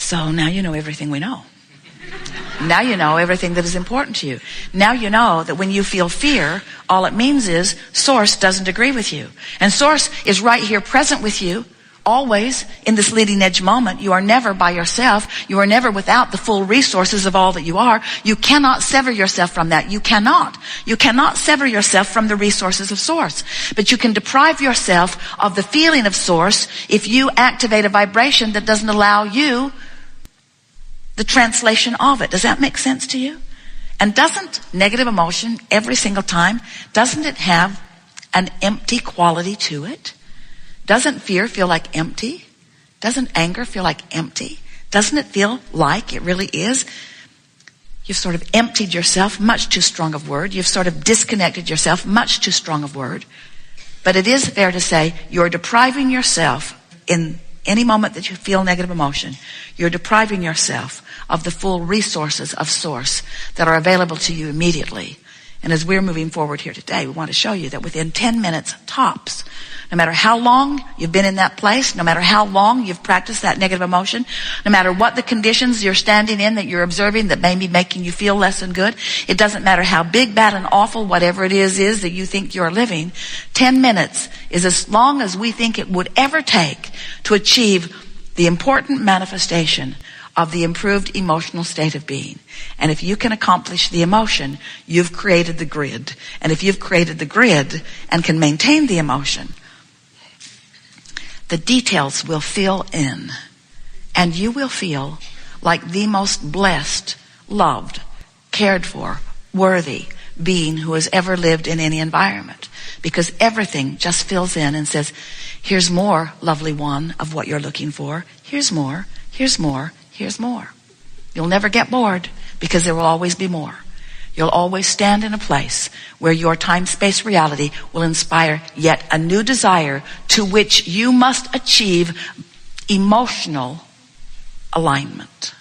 So now you know everything we know. Now you know everything that is important to you. Now you know that when you feel fear, all it means is Source doesn't agree with you. And Source is right here present with you, always in this leading edge moment. You are never by yourself. You are never without the full resources of all that you are. You cannot sever yourself from that. You cannot. You cannot sever yourself from the resources of Source. But you can deprive yourself of the feeling of Source if you activate a vibration that doesn't allow you the translation of it. Does that make sense to you? And doesn't negative emotion every single time, doesn't it have an empty quality to it? Doesn't fear feel like empty? Doesn't anger feel like empty? Doesn't it feel like it really is? You've sort of emptied yourself, much too strong of word. You've sort of disconnected yourself, much too strong of word. But it is fair to say you're depriving yourself in any moment that you feel negative emotion. You're depriving yourself of the full resources of Source that are available to you immediately. And as we're moving forward here today, we want to show you that within 10 minutes tops, no matter how long you've been in that place, no matter how long you've practiced that negative emotion, no matter what the conditions you're standing in that you're observing that may be making you feel less than good, it doesn't matter how big, bad, and awful whatever it is that you think you're living, 10 minutes is as long as we think it would ever take to achieve the important manifestation of the improved emotional state of being. And if you can accomplish the emotion, you've created the grid. And if you've created the grid and can maintain the emotion, the details will fill in. And you will feel like the most blessed, loved, cared for, worthy being who has ever lived in any environment. Because everything just fills in and says, here's more, lovely one, of what you're looking for. Here's more, here's more, here's more. You'll never get bored because there will always be more. You'll always stand in a place where your time-space reality will inspire yet a new desire to which you must achieve emotional alignment.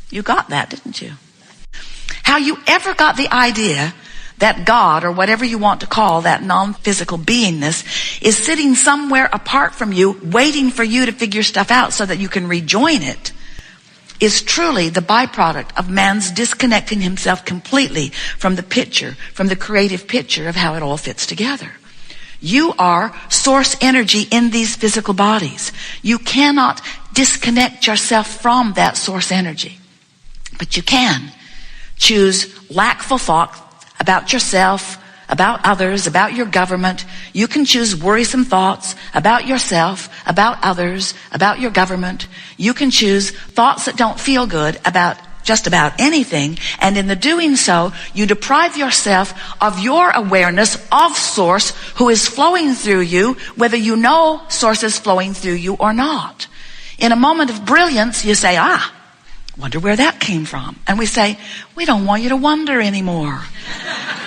You got that, didn't you? How you ever got the idea that God, or whatever you want to call that non-physical beingness, is sitting somewhere apart from you, waiting for you to figure stuff out so that you can rejoin it, is truly the byproduct of man's disconnecting himself completely from the picture, from the creative picture of how it all fits together. You are Source energy in these physical bodies. You cannot disconnect yourself from that Source energy. But you can choose lackful thought about yourself, about others, about your government. You can choose worrisome thoughts about yourself, about others, about your government. You can choose thoughts that don't feel good about just about anything. And in the doing so, you deprive yourself of your awareness of Source who is flowing through you, whether you know Source is flowing through you or not. In a moment of brilliance, you say, wonder where that came from. And we say, we don't want you to wonder anymore.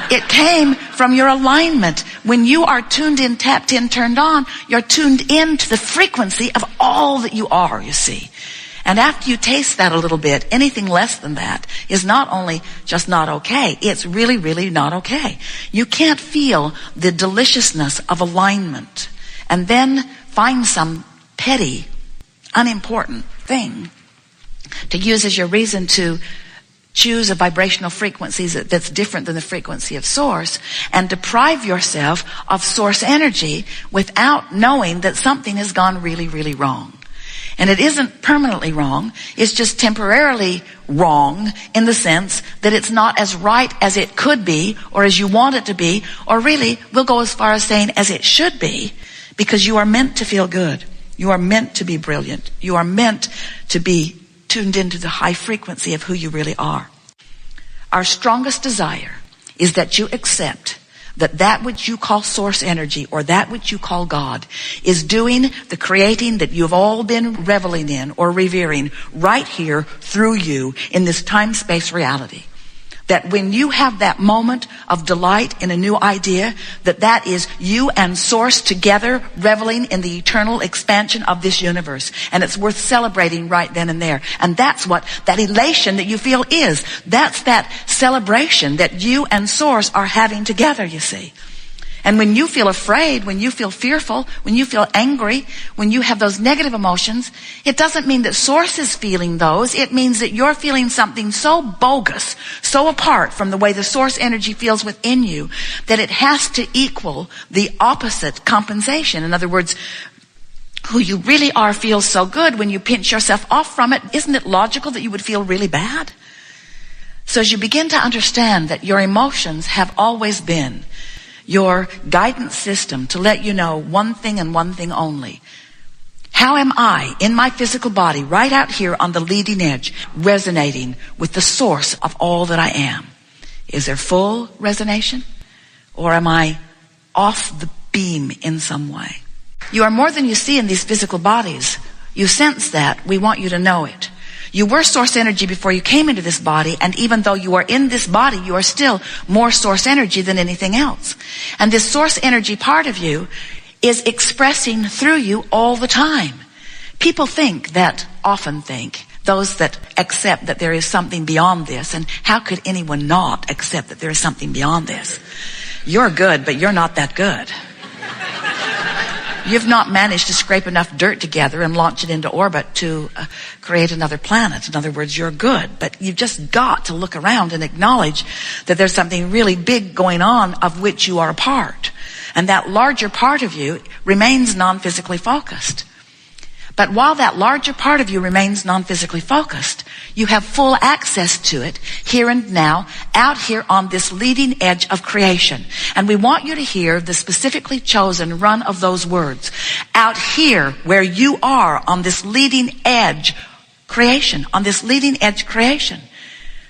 It came from your alignment. When you are tuned in, tapped in, turned on, you're tuned in to the frequency of all that you are, you see. And after you taste that a little bit, anything less than that is not only just not okay, it's really, really not okay. You can't feel the deliciousness of alignment and then find some petty, unimportant thing to use as your reason to choose a vibrational frequency that's different than the frequency of Source, and deprive yourself of Source energy without knowing that something has gone really, really wrong. And it isn't permanently wrong, it's just temporarily wrong in the sense that it's not as right as it could be, or as you want it to be, or really, we'll go as far as saying as it should be, because you are meant to feel good. You are meant to be brilliant. You are meant to be tuned into the high frequency of who you really are. Our strongest desire is that you accept that which you call Source energy, or that which you call God, is doing the creating that you've all been reveling in or revering right here through you in this time-space reality. That when you have that moment of delight in a new idea, that is you and Source together reveling in the eternal expansion of this universe. And it's worth celebrating right then and there. And that's what that elation that you feel is. That's that celebration that you and Source are having together, you see. And when you feel afraid, when you feel fearful, when you feel angry, when you have those negative emotions, it doesn't mean that Source is feeling those. It means that you're feeling something so bogus, so apart from the way the Source energy feels within you, that it has to equal the opposite compensation. In other words, who you really are feels so good. When you pinch yourself off from it, isn't it logical that you would feel really bad? So as you begin to understand that your emotions have always been your guidance system to let you know one thing and one thing only. How am I in my physical body right out here on the leading edge resonating with the source of all that I am? Is there full resonation? Or am I off the beam in some way? You are more than you see in these physical bodies. You sense that. We want you to know it. You were Source energy before you came into this body, and even though you are in this body, you are still more Source energy than anything else. And this Source energy part of you is expressing through you all the time. People often think, those that accept that there is something beyond this, and how could anyone not accept that there is something beyond this? You're good, but you're not that good. You've not managed to scrape enough dirt together and launch it into orbit to create another planet. In other words, you're good, but you've just got to look around and acknowledge that there's something really big going on of which you are a part. And that larger part of you remains non-physically focused. But while that larger part of you remains non-physically focused, you have full access to it here and now, out here on this leading edge of creation. And we want you to hear the specifically chosen run of those words. Out here where you are on this leading edge creation, on this leading edge creation.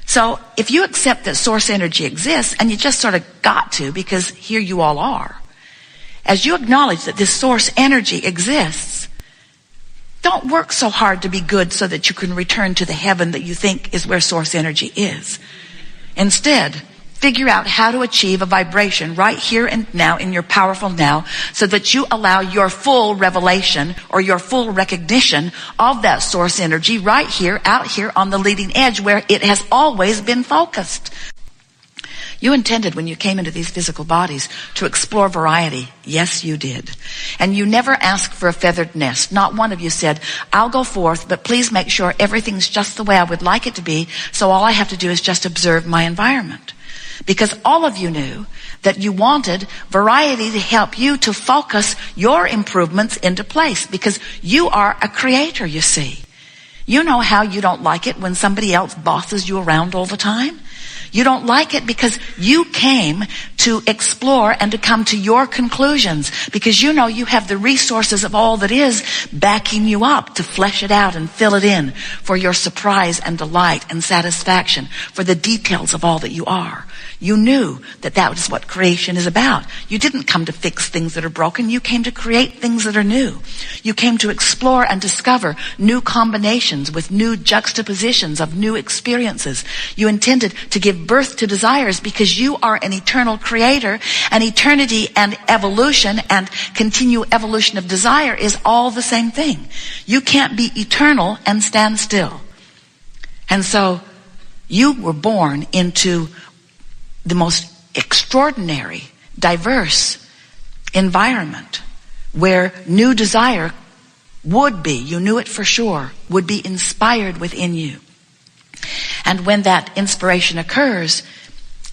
So if you accept that Source energy exists, and you just sort of got to because here you all are, as you acknowledge that this Source energy exists, don't work so hard to be good so that you can return to the heaven that you think is where Source energy is. Instead, figure out how to achieve a vibration right here and now in your powerful now so that you allow your full revelation or your full recognition of that Source energy right here, out here on the leading edge where it has always been focused. You intended when you came into these physical bodies to explore variety. Yes, you did. And you never asked for a feathered nest. Not one of you said, I'll go forth, but please make sure everything's just the way I would like it to be, so all I have to do is just observe my environment. Because all of you knew that you wanted variety to help you to focus your improvements into place, because you are a creator, you see. You know how you don't like it when somebody else bosses you around all the time? You don't like it because you came to explore and to come to your conclusions, because you know you have the resources of all that is backing you up to flesh it out and fill it in for your surprise and delight and satisfaction, for the details of all that you are. You knew that that was what creation is about. You didn't come to fix things that are broken. You came to create things that are new. You came to explore and discover new combinations with new juxtapositions of new experiences. You intended to give birth to desires because you are an eternal creator, and eternity and evolution and continual evolution of desire is all the same thing. You can't be eternal and stand still. And so you were born into the most extraordinary, diverse environment where new desire would be, you knew it for sure, would be inspired within you. And when that inspiration occurs,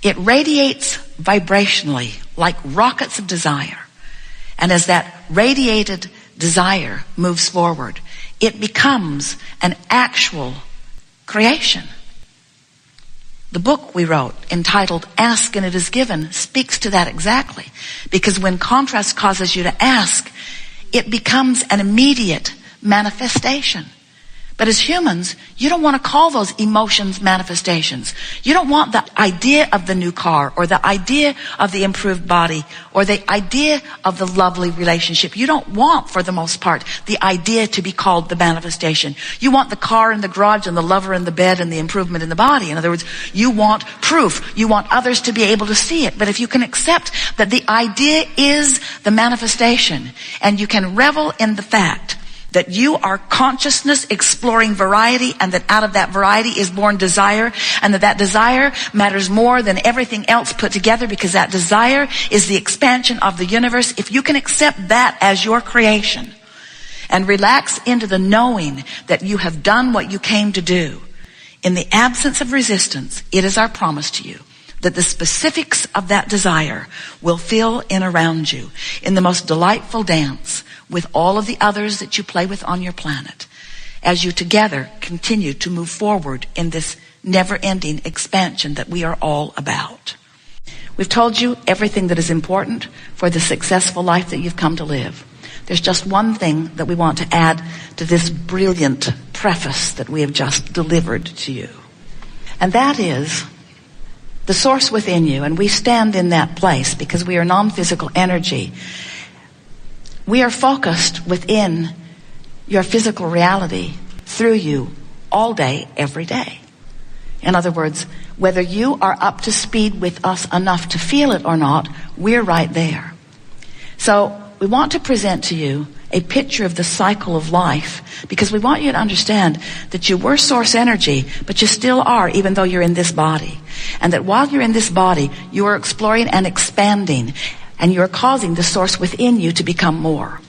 it radiates vibrationally like rockets of desire. And as that radiated desire moves forward, it becomes an actual creation. The book we wrote, entitled Ask and It Is Given, speaks to that exactly. Because when contrast causes you to ask, it becomes an immediate manifestation. But as humans, you don't want to call those emotions manifestations. You don't want the idea of the new car, or the idea of the improved body, or the idea of the lovely relationship. You don't want, for the most part, the idea to be called the manifestation. You want the car in the garage and the lover in the bed and the improvement in the body. In other words, you want proof. You want others to be able to see it. But if you can accept that the idea is the manifestation, and you can revel in the fact that you are consciousness exploring variety, and that out of that variety is born desire, and that desire matters more than everything else put together, because that desire is the expansion of the universe. If you can accept that as your creation and relax into the knowing that you have done what you came to do, in the absence of resistance, it is our promise to you that the specifics of that desire will fill in around you in the most delightful dance with all of the others that you play with on your planet, as you together continue to move forward in this never-ending expansion that we are all about. We've told you everything that is important for the successful life that you've come to live. There's just one thing that we want to add to this brilliant preface that we have just delivered to you. And that is the source within you. And we stand in that place because we are non-physical energy. We are focused within your physical reality through you all day, every day. In other words, whether you are up to speed with us enough to feel it or not, we're right there. So we want to present to you a picture of the cycle of life, because we want you to understand that you were source energy, but you still are, even though you're in this body. And that while you're in this body, you are exploring and expanding, and you're causing the source within you to become more.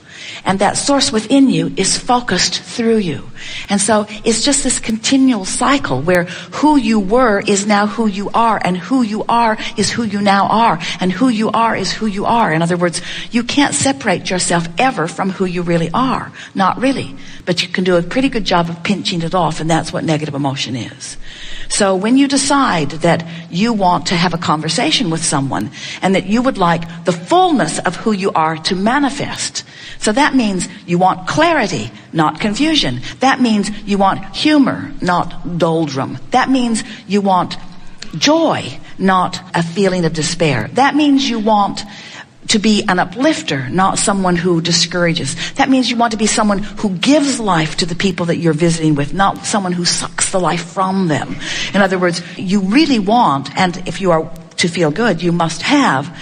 And that source within you is focused through you. And so it's just this continual cycle where who you were is now who you are, and who you are is who you now are, and who you are is who you are. In other words, you can't separate yourself ever from who you really are. Not really. But you can do a pretty good job of pinching it off, and that's what negative emotion is. So when you decide that you want to have a conversation with someone, and that you would like the fullness of who you are to manifest, so that means you want clarity, not confusion. That means you want humor, not doldrum. That means you want joy, not a feeling of despair. That means you want to be an uplifter, not someone who discourages. That means you want to be someone who gives life to the people that you're visiting with, not someone who sucks the life from them. In other words, you really want, and if you are to feel good, you must have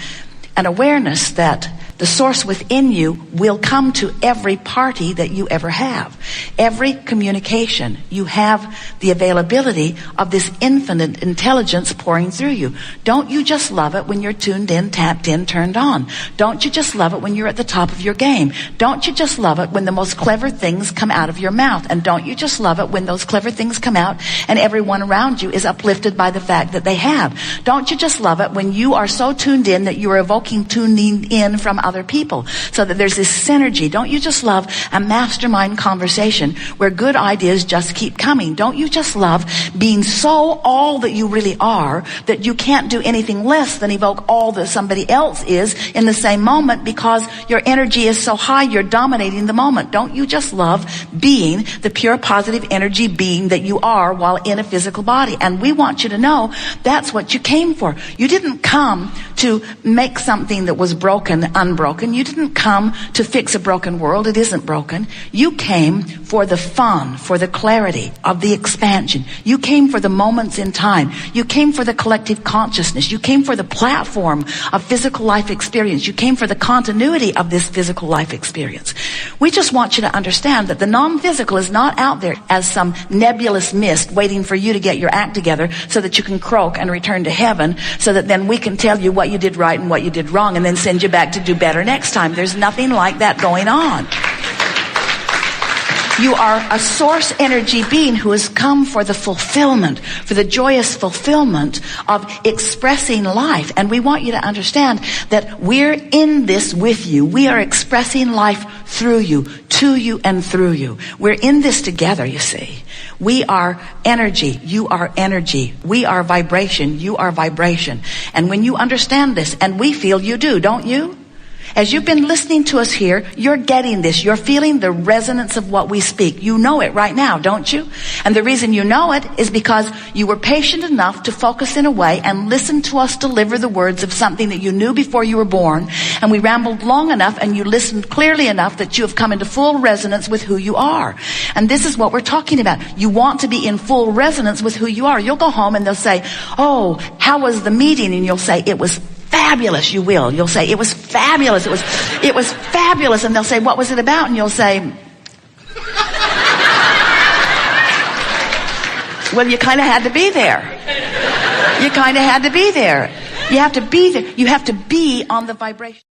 an awareness that the source within you will come to every party that you ever have. Every communication, you have the availability of this infinite intelligence pouring through you. Don't you just love it when you're tuned in, tapped in, turned on? Don't you just love it when you're at the top of your game? Don't you just love it when the most clever things come out of your mouth? And don't you just love it when those clever things come out and everyone around you is uplifted by the fact that they have? Don't you just love it when you are so tuned in that you are evoking tuning in from other people, so that there's this synergy? Don't you just love a mastermind conversation where good ideas just keep coming? Don't you just love being so all that you really are that you can't do anything less than evoke all that somebody else is in the same moment, because your energy is so high you're dominating the moment? Don't you just love being the pure positive energy being that you are while in a physical body? And we want you to know that's what you came for. You didn't come to make something that was broken unbroken. You didn't come to fix a broken world. It isn't broken. You came for the fun, for the clarity of the expansion. You came for the moments in time. You came for the collective consciousness. You came for the platform of physical life experience. You came for the continuity of this physical life experience. We just want you to understand that the non-physical is not out there as some nebulous mist waiting for you to get your act together so that you can croak and return to heaven, so that then we can tell you what you did right and what you did wrong and then send you back to do better next time. There's nothing like that going on. You are a source energy being who has come for the fulfillment, for the joyous fulfillment of expressing life. And we want you to understand that we're in this with you. We are expressing life through you, to you, and through you. We're in this together, you see. We are energy. You are energy. We are vibration. You are vibration. And when you understand this, and we feel you do, don't you? As you've been listening to us here, you're getting this. You're feeling the resonance of what we speak. You know it right now, don't you? And the reason you know it is because you were patient enough to focus in a way and listen to us deliver the words of something that you knew before you were born. And we rambled long enough and you listened clearly enough that you have come into full resonance with who you are. And this is what we're talking about. You want to be in full resonance with who you are. You'll go home and they'll say, "Oh, how was the meeting?" And you'll say, "It was fabulous." You will. You'll say, "It was fabulous. It was fabulous." And they'll say, "What was it about?" And you'll say, Well, you kind of had to be there. You kind of had to be there. You have to be there. You have to be on the vibration.